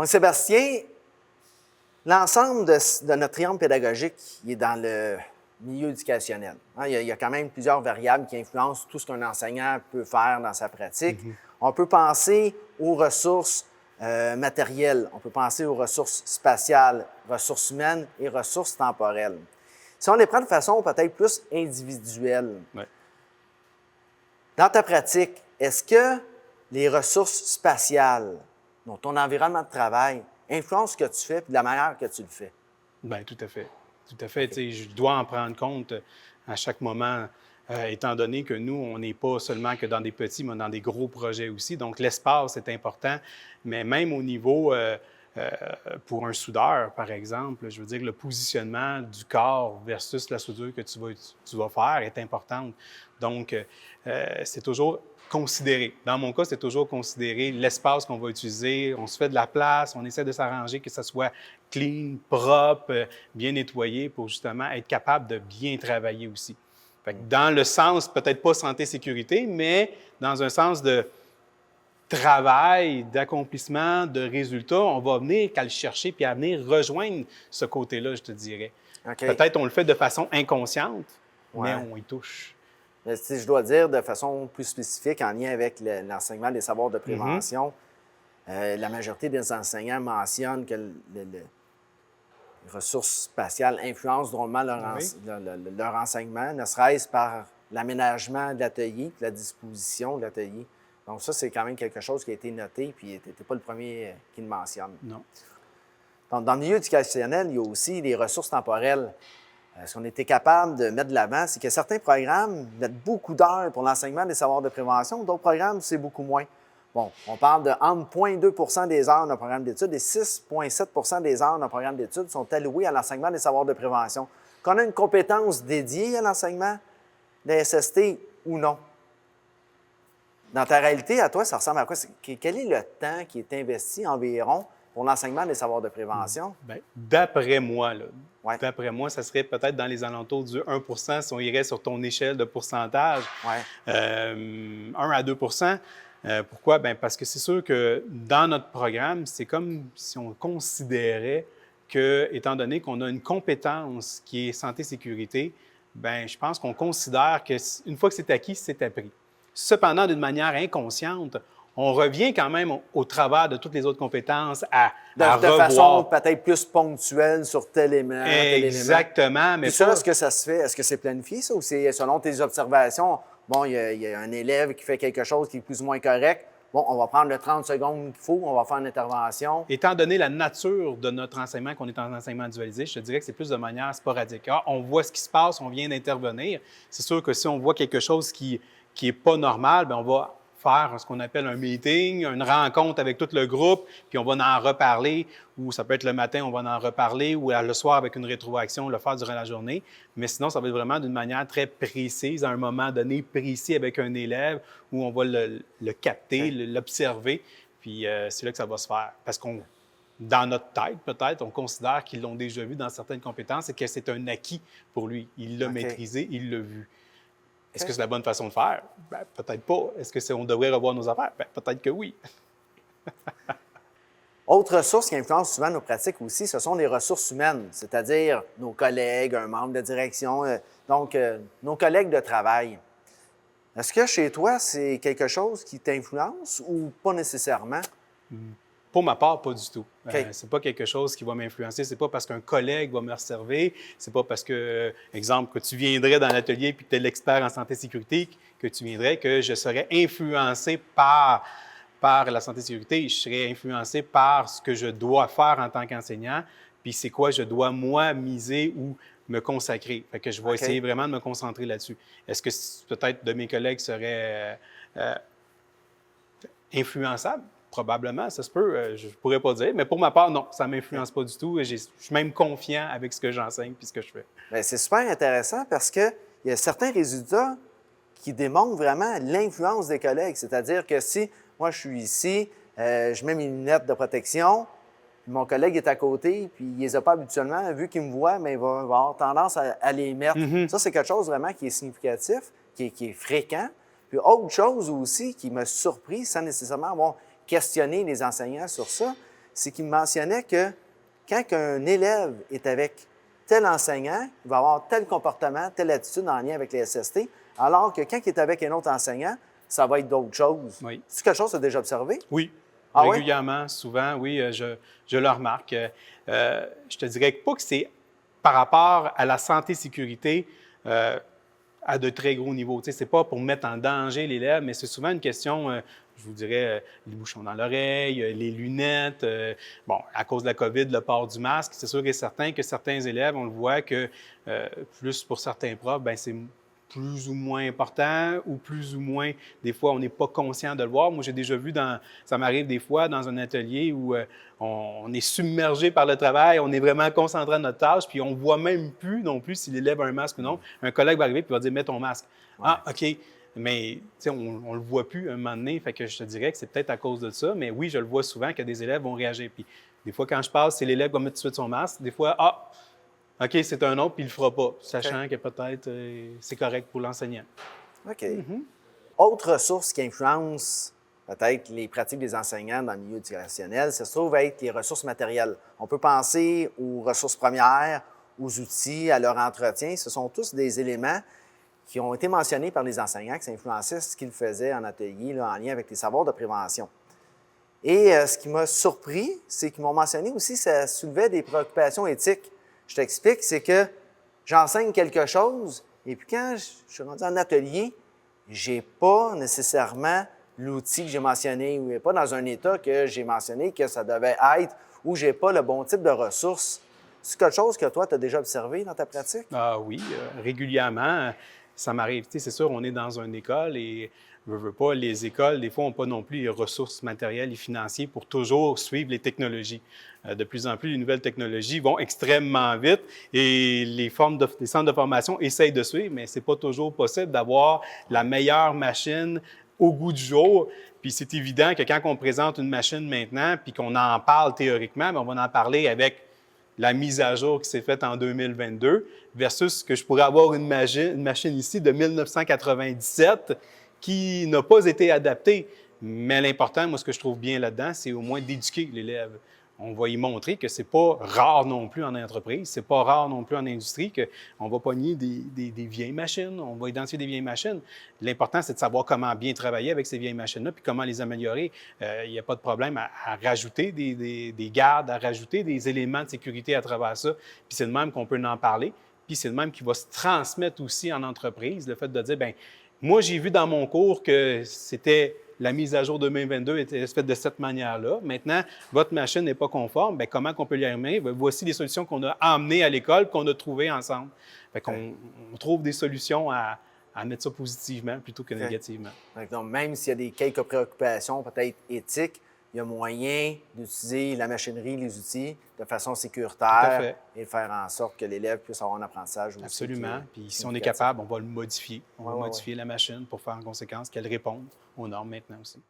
Donc, Sébastien, l'ensemble de notre triangle pédagogique, il est dans le milieu éducationnel. Hein, il y a quand même plusieurs variables qui influencent tout ce qu'un enseignant peut faire dans sa pratique. On peut penser aux ressources matérielles, on peut penser aux ressources spatiales, ressources humaines et ressources temporelles. Si on les prend de façon peut-être plus individuelle, Ouais. dans ta pratique, est-ce que les ressources spatiales, donc ton environnement de travail, influencent ce que tu fais et de la manière que tu le fais? Bien, tout à fait. Tout à fait. Okay. Je dois en prendre compte à chaque moment, étant donné que nous, on n'est pas seulement que dans des petits, mais dans des gros projets aussi. Donc, l'espace est important, mais même au niveau, pour un soudeur, par exemple, je veux dire, le positionnement du corps versus la soudure que tu vas faire est importante. Donc, c'est toujours considéré. Dans mon cas, c'est toujours considéré l'espace qu'on va utiliser. On se fait de la place, on essaie de s'arranger que ça soit clean, propre, bien nettoyé pour justement être capable de bien travailler aussi. Fait que dans le sens, peut-être pas santé-sécurité, mais dans un sens de travail, d'accomplissement, de résultats, on va venir qu'à le chercher puis à venir rejoindre ce côté-là, je te dirais. Okay. Peut-être on le fait de façon inconsciente, Ouais. mais on y touche. Mais si je dois dire de façon plus spécifique, en lien avec l'enseignement des savoirs de prévention, la majorité des enseignants mentionnent que les ressources spatiales influencent drôlement leur enseignement, ne serait-ce par l'aménagement de l'atelier, la disposition de l'atelier. Donc ça, c'est quand même quelque chose qui a été noté, puis tu n'es pas le premier qui le mentionne. Non. Donc, dans le milieu éducationnel, il y a aussi les ressources temporelles. Ce qu'on était capable de mettre de l'avant, c'est que certains programmes mettent beaucoup d'heures pour l'enseignement des savoirs de prévention, d'autres programmes, c'est beaucoup moins. Bon, on parle de entre 0,2 % des heures d'un programme d'études et 6,7 % des heures d'un programme d'études sont allouées à l'enseignement des savoirs de prévention. Qu'on a une compétence dédiée à l'enseignement des SST ou non? Dans ta réalité, à toi, ça ressemble à quoi? Quel est le temps qui est investi environ pour l'enseignement des savoirs de prévention? Bien, d'après moi, là, Ouais. d'après moi, ça serait peut-être dans les alentours du 1 % si on irait sur ton échelle de pourcentage. Ouais. 1 à 2 %. Pourquoi? Bien, parce que c'est sûr que dans notre programme, c'est comme si on considérait que, étant donné qu'on a une compétence qui est santé-sécurité, bien, je pense qu'on considère qu'une fois que c'est acquis, c'est appris. Cependant, d'une manière inconsciente, on revient quand même au travers de toutes les autres compétences à revoir. Façon peut-être plus ponctuelle sur tel élément. Exactement. Mais ça, est-ce que ça se fait? Est-ce que c'est planifié, ça, ou c'est selon tes observations? Bon, il y a un élève qui fait quelque chose qui est plus ou moins correct. Bon, on va prendre le 30 secondes qu'il faut, on va faire une intervention. Étant donné la nature de notre enseignement, qu'on est en enseignement dualisé, je te dirais que c'est plus de manière sporadique. Ah, on voit ce qui se passe, on vient d'intervenir. C'est sûr que si on voit quelque chose qui n'est pas normal, bien, on va faire ce qu'on appelle un meeting, une rencontre avec tout le groupe, puis on va en reparler, ou ça peut être le matin, on va en reparler, ou le soir avec une rétroaction, le faire durant la journée. Mais sinon, ça va être vraiment d'une manière très précise, à un moment donné précis avec un élève, où on va le capter, l'observer, puis c'est là que ça va se faire. Parce qu'on, dans notre tête, peut-être, on considère qu'ils l'ont déjà vu dans certaines compétences et que c'est un acquis pour lui. Il l'a maîtrisé, il l'a vu. Est-ce que c'est la bonne façon de faire? Bien, peut-être pas. Est-ce qu'on devrait revoir nos affaires? Bien, peut-être que oui. Autre ressource qui influence souvent nos pratiques aussi, ce sont les ressources humaines, c'est-à-dire nos collègues, un membre de direction, donc nos collègues de travail. Est-ce que chez toi, c'est quelque chose qui t'influence ou pas nécessairement? Pour ma part, pas du tout. Okay. C'est pas quelque chose qui va m'influencer. C'est pas parce qu'un collègue va me resservir. C'est pas parce que, exemple, que tu viendrais dans l'atelier et que tu es l'expert en santé-sécurité que tu viendrais que je serais influencé par la santé-sécurité. Je serais influencé par ce que je dois faire en tant qu'enseignant, puis c'est quoi je dois, moi, miser ou me consacrer. Fait que je vais essayer vraiment de me concentrer là-dessus. Est-ce que peut-être de mes collègues seraient influençables? Probablement, ça se peut, je ne pourrais pas dire. Mais pour ma part, non, ça ne m'influence pas du tout. Je suis même confiant avec ce que j'enseigne et ce que je fais. Bien, c'est super intéressant parce qu'il y a certains résultats qui démontrent vraiment l'influence des collègues. C'est-à-dire que si moi, je suis ici, je mets mes lunettes de protection, mon collègue est à côté, puis il ne les a pas habituellement, vu qu'il me voit, mais il va avoir tendance à les mettre. Ça, c'est quelque chose vraiment qui est significatif, qui est fréquent. Puis autre chose aussi qui m'a surpris, sans nécessairement avoir questionné les enseignants sur ça, c'est qu'il mentionnait que quand un élève est avec tel enseignant, il va avoir tel comportement, telle attitude en lien avec les SST, alors que quand il est avec un autre enseignant, ça va être d'autres choses. Oui. C'est quelque chose que tu as déjà observé? Oui, Ah régulièrement, souvent, oui, je le remarque. Je te dirais pas que c'est par rapport à la santé-sécurité à de très gros niveaux. Tu sais, c'est pas pour mettre en danger l'élève, mais c'est souvent une question, je vous dirais, les bouchons dans l'oreille, les lunettes. Bon, à cause de la COVID, le port du masque, c'est sûr et certain que certains élèves, on le voit que plus pour certains profs, bien, c'est plus ou moins important ou plus ou moins, des fois, on n'est pas conscient de le voir. Moi, j'ai déjà vu, ça m'arrive des fois dans un atelier où on est submergé par le travail, on est vraiment concentré à notre tâche, puis on ne voit même plus non plus s'il élève un masque ou non. Un collègue va arriver et va dire « Mets ton masque. Ouais. » Ah, OK. Mais on ne le voit plus un moment donné, fait que je te dirais que c'est peut-être à cause de ça, mais oui, je le vois souvent que des élèves vont réagir. Puis des fois, quand je passe, c'est l'élève qui va mettre tout de suite son masque. Des fois, ah, OK, c'est un autre, puis il ne le fera pas, sachant que peut-être c'est correct pour l'enseignant. OK. Autre ressource qui influence peut-être les pratiques des enseignants dans le milieu éducationnel, ça se trouve être les ressources matérielles. On peut penser aux ressources premières, aux outils, à leur entretien. Ce sont tous des éléments qui ont été mentionnés par les enseignants, qui influençaient ce qu'ils faisaient en atelier, là, en lien avec les savoirs de prévention. Et ce qui m'a surpris, c'est qu'ils m'ont mentionné aussi que ça soulevait des préoccupations éthiques. Je t'explique, c'est que j'enseigne quelque chose, et puis quand je suis rendu en atelier, j'ai pas nécessairement l'outil que j'ai mentionné, ou pas dans un état que j'ai mentionné que ça devait être, ou j'ai pas le bon type de ressources. C'est quelque chose que toi, tu as déjà observé dans ta pratique? Ah oui, régulièrement, ça m'arrive. Tu sais, c'est sûr, on est dans une école et veux pas, les écoles, des fois, n'ont pas non plus les ressources matérielles et financières pour toujours suivre les technologies. De plus en plus, les nouvelles technologies vont extrêmement vite et les centres de formation essayent de suivre, mais ce n'est pas toujours possible d'avoir la meilleure machine au goût du jour. Puis c'est évident que quand on présente une machine maintenant puis qu'on en parle théoriquement, bien, on va en parler avec la mise à jour qui s'est faite en 2022 versus que je pourrais avoir une machine ici de 1997 qui n'a pas été adaptée. Mais l'important, moi, ce que je trouve bien là-dedans, c'est au moins d'éduquer l'élève. On va y montrer que ce n'est pas rare non plus en entreprise, ce n'est pas rare non plus en industrie qu'on va pogner des vieilles machines, on va identifier des vieilles machines. L'important, c'est de savoir comment bien travailler avec ces vieilles machines-là, puis comment les améliorer. Il n'y a pas de problème à rajouter des gardes, à rajouter des éléments de sécurité à travers ça. Puis c'est de même qu'on peut en parler. Puis c'est de même qui va se transmettre aussi en entreprise, le fait de dire, bien, moi, j'ai vu dans mon cours que c'était la mise à jour 2022 était faite de cette manière-là. Maintenant, votre machine n'est pas conforme. Bien, comment on peut l'y arriver? Bien, voici les solutions qu'on a amenées à l'école, qu'on a trouvées ensemble. Fait qu'on trouve des solutions à mettre ça positivement plutôt que négativement. Donc, même s'il y a quelques préoccupations peut-être éthiques, il y a moyen d'utiliser la machinerie, les outils de façon sécuritaire et de faire en sorte que l'élève puisse avoir un apprentissage aussi. Absolument. Puis si on est capable, on va le modifier. On va modifier la machine pour faire en conséquence qu'elle réponde aux normes maintenant aussi.